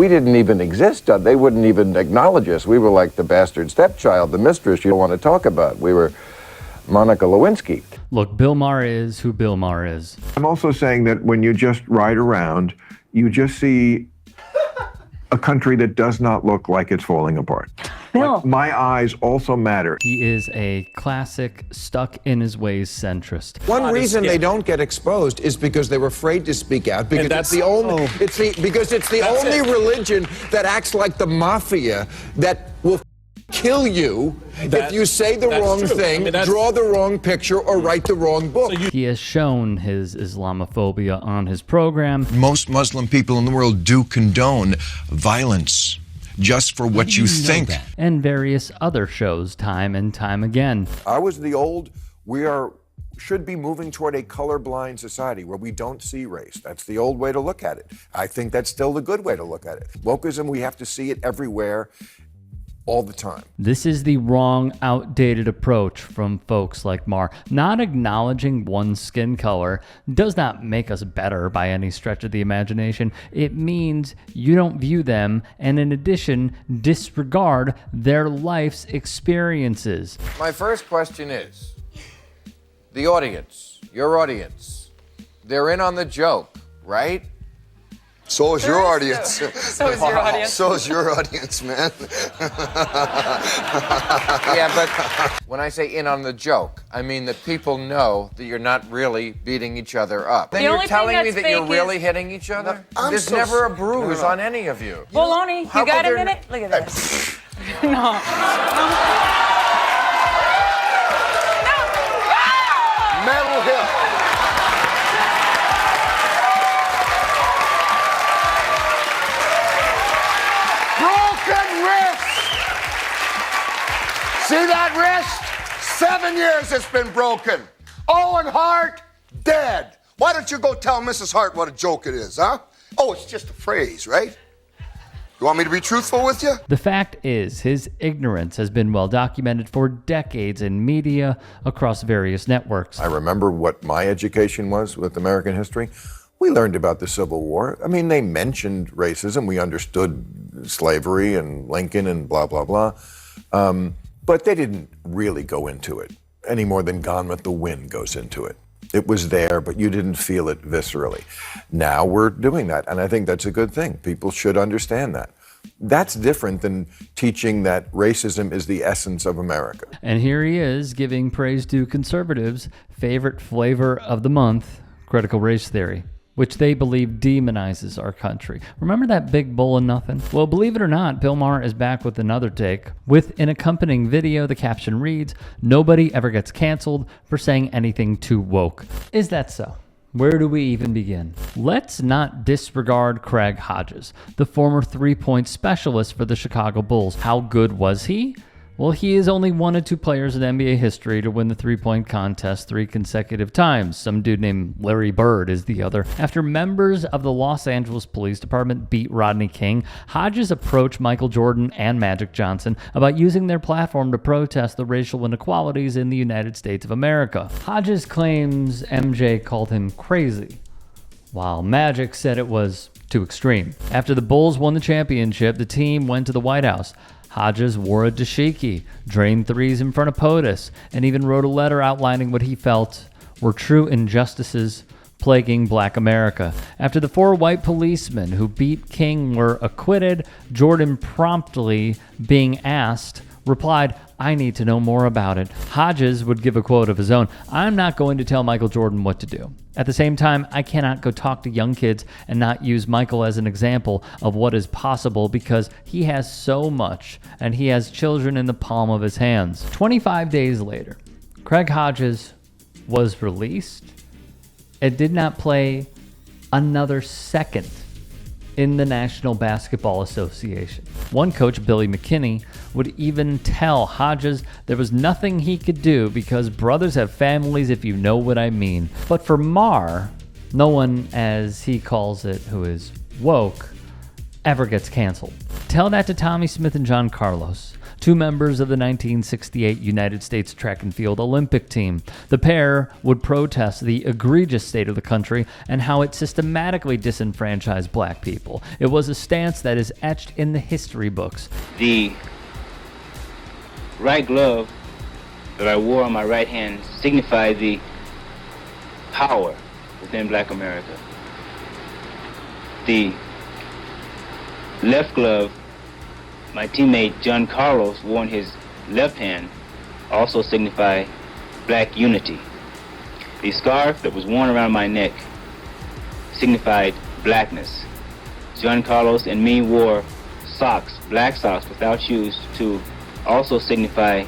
we didn't even exist. They wouldn't even acknowledge us. We were like the bastard stepchild, the mistress you don't want to talk about. We were Monica Lewinsky. Look, Bill Maher is who Bill Maher is. I'm also saying that when you just ride around, you just see a country that does not look like it's falling apart. Bill. Like, my eyes also matter. He is a classic stuck in his ways centrist. One reason they don't get exposed is because they're afraid to speak out, because it's the only religion that acts like the mafia that will kill you if you say the wrong thing, draw the wrong picture, or write the wrong book. He has shown his Islamophobia on his program. Most Muslim people in the world do condone violence just for what you think. And various other shows time and time again. I was should be moving toward a colorblind society where we don't see race. That's the old way to look at it. I think that's still the good way to look at it. Wokeism, we have to see it everywhere, all the time. This is the wrong, outdated approach from folks like Maher. Not acknowledging one's skin color does not make us better by any stretch of the imagination. It means you don't view them, and in addition, disregard their life's experiences. My first question is, the audience, your audience, they're in on the joke, right? So is your audience. So is your audience. So is your audience, man. Yeah, but when I say in on the joke, I mean that people know that you're not really beating each other up. Then you're telling me that you're really hitting each other? There's never a bruise on any of you. Baloney, you got a minute? Look at this. No. Metal hip. See that wrist? 7 years it's been broken. Owen Hart, dead. Why don't you go tell Mrs. Hart what a joke it is, huh? Oh, it's just a phrase, right? You want me to be truthful with you? The fact is, his ignorance has been well documented for decades in media across various networks. I remember what my education was with American history. We learned about the Civil War. I mean, they mentioned racism. We understood slavery and Lincoln and blah, blah, blah. But they didn't really go into it any more than Gone with the Wind goes into it. It was there, but you didn't feel it viscerally. Now we're doing that, and I think that's a good thing. People should understand that. That's different than teaching that racism is the essence of America. And here he is giving praise to conservatives' favorite flavor of the month, critical race theory, which they believe demonizes our country. Remember that big bowl of nothing? Well, believe it or not, Bill Maher is back with another take. With an accompanying video, the caption reads, "Nobody ever gets canceled for saying anything too woke." Is that so? Where do we even begin? Let's not disregard Craig Hodges, the former three-point specialist for the Chicago Bulls. How good was he? Well, he is only one of two players in NBA history to win the three-point contest 3 consecutive times. Some dude named Larry Bird is the other. After members of the Los Angeles Police Department beat Rodney King, Hodges approached Michael Jordan and Magic Johnson about using their platform to protest the racial inequalities in the United States of America. Hodges claims MJ called him crazy, while Magic said it was too extreme. After the Bulls won the championship, the team went to the White House. Hodges wore a dashiki, drained threes in front of POTUS, and even wrote a letter outlining what he felt were true injustices plaguing Black America. After the 4 white policemen who beat King were acquitted, Jordan, promptly being asked, replied, "I need to know more about it." Hodges would give a quote of his own, "I'm not going to tell Michael Jordan what to do. At the same time, I cannot go talk to young kids and not use Michael as an example of what is possible because he has so much and he has children in the palm of his hands." 25 days later, Craig Hodges was released and did not play another second in the National Basketball Association. One coach, Billy McKinney, would even tell Hodges there was nothing he could do because brothers have families, if you know what I mean. But for Maher, no one, as he calls it, who is woke, ever gets canceled. Tell that to Tommy Smith and John Carlos. two members of the 1968 United States track and field Olympic team. The pair would protest the egregious state of the country and how it systematically disenfranchised black people. It was a stance that is etched in the history books. The right glove that I wore on my right hand signified the power within Black America. The left glove my teammate John Carlos wore in his left hand also signified black unity. The scarf that was worn around my neck signified blackness. John Carlos and me wore socks, black socks without shoes, to also signify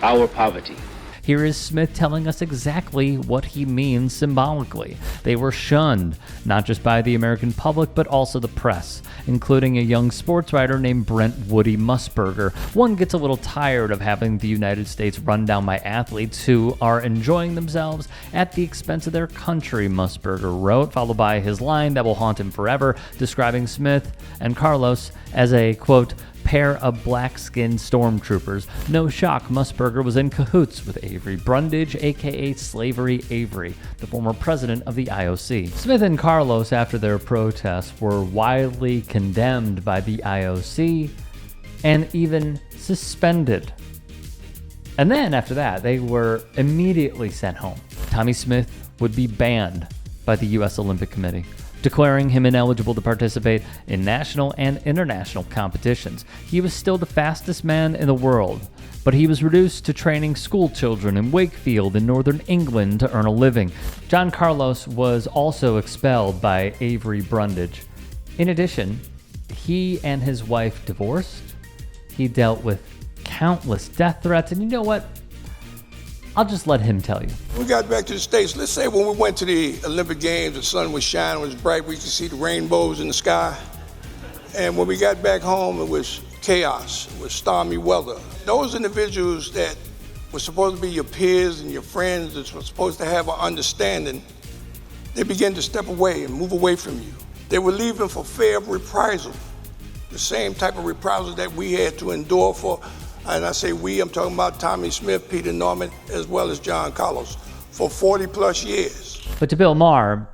our poverty. Here is Smith telling us exactly what he means symbolically. They were shunned, not just by the American public, but also the press, including a young sports writer named Brent Woody Musburger. One gets a little tired of having the United States run down by athletes who are enjoying themselves at the expense of their country, Musburger wrote, followed by his line that will haunt him forever, describing Smith and Carlos as a, quote, pair of black-skinned stormtroopers. No shock, Musburger was in cahoots with Avery Brundage, aka Slavery Avery, the former president of the IOC. Smith and Carlos, after their protests, were widely condemned by the IOC and even suspended. And then after that, they were immediately sent home. Tommy Smith would be banned by the U.S. Olympic Committee, declaring him ineligible to participate in national and international competitions. He was still the fastest man in the world, but he was reduced to training school children in Wakefield in northern England to earn a living. John Carlos was also expelled by Avery Brundage. In addition, he and his wife divorced. He dealt with countless death threats, and you know what? I'll just let him tell you. We got back to the States. Let's say when we went to the Olympic Games, the sun was shining, it was bright, we could see the rainbows in the sky. And when we got back home, it was chaos, it was stormy weather. Those individuals that were supposed to be your peers and your friends, that were supposed to have an understanding, they began to step away and move away from you. They were leaving for fear of reprisal, the same type of reprisal that we had to endure for. And I say we, I'm talking about Tommy Smith, Peter Norman, as well as John Carlos, for 40 plus years. But to Bill Maher,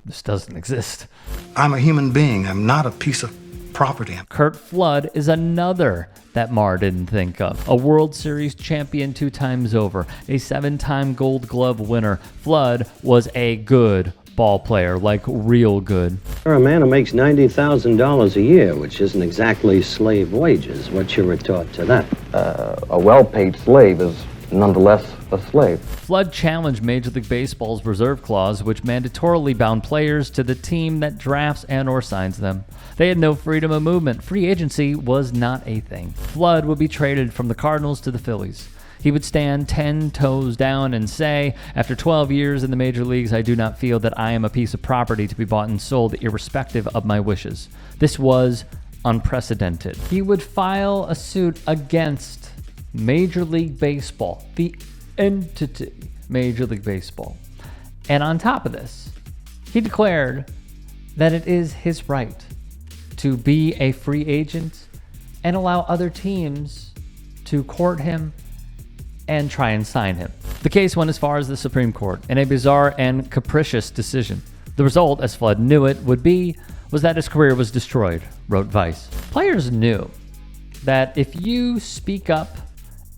this doesn't exist. I'm a human being. I'm not a piece of property. Curt Flood is another that Maher didn't think of. A World Series champion 2 times over, a 7-time Gold Glove winner. Flood was a good ball player, like real good. You're a man who makes $90,000 a year, which isn't exactly slave wages. What's your retort to that? A well-paid slave is nonetheless a slave. Flood challenged Major League Baseball's reserve clause, which mandatorily bound players to the team that drafts and or signs them. They had no freedom of movement. Free agency was not a thing. Flood would be traded from the Cardinals to the Phillies. He would stand 10 toes down and say, after 12 years in the major leagues, I do not feel that I am a piece of property to be bought and sold irrespective of my wishes. This was unprecedented. He would file a suit against Major League Baseball, the entity Major League Baseball. And on top of this, he declared that it is his right to be a free agent and allow other teams to court him and try and sign him. The case went as far as the Supreme Court in a bizarre and capricious decision. The result, as Flood knew it would be, was that his career was destroyed, wrote Vice. Players knew that if you speak up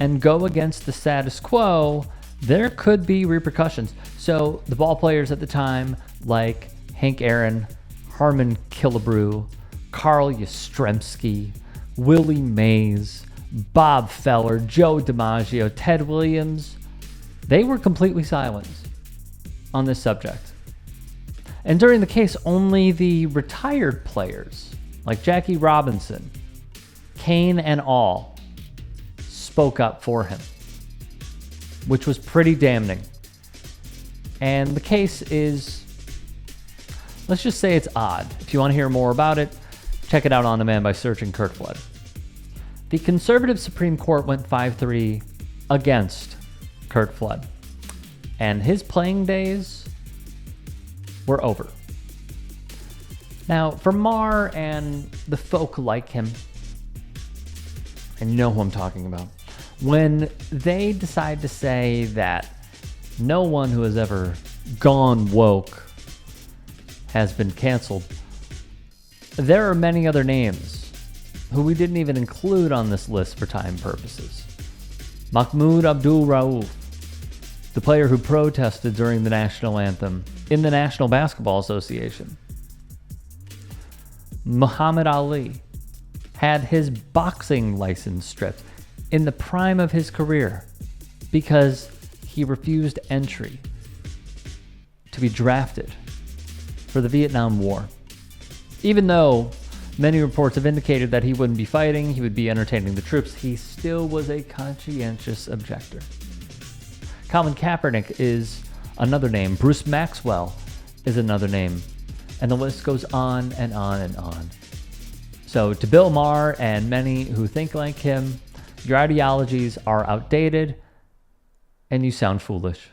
and go against the status quo, there could be repercussions. So the ball players at the time, like Hank Aaron, Harmon Killebrew, Carl Yastrzemski, Willie Mays, Bob Feller, Joe DiMaggio, Ted Williams, they were completely silent on this subject. And during the case, only the retired players, like Jackie Robinson, Kane and all, spoke up for him, which was pretty damning. And the case is, let's just say it's odd. If you want to hear more about it, check it out on demand by searching Curt Flood. The conservative Supreme Court went 5-3 against Curt Flood, and his playing days were over. Now, for Maher and the folk like him, And you know who I'm talking about. When they decide to say that no one who has ever gone woke has been canceled, there are many other names who we didn't even include on this list for time purposes. Mahmoud Abdul Rauf, the player who protested during the national anthem in the National Basketball Association. Muhammad Ali had his boxing license stripped in the prime of his career because he refused entry to be drafted for the Vietnam War. Even though many reports have indicated that he wouldn't be fighting, he would be entertaining the troops, he still was a conscientious objector. Colin Kaepernick is another name. Bruce Maxwell is another name. And the list goes on and on and on. So to Bill Maher and many who think like him, your ideologies are outdated and you sound foolish.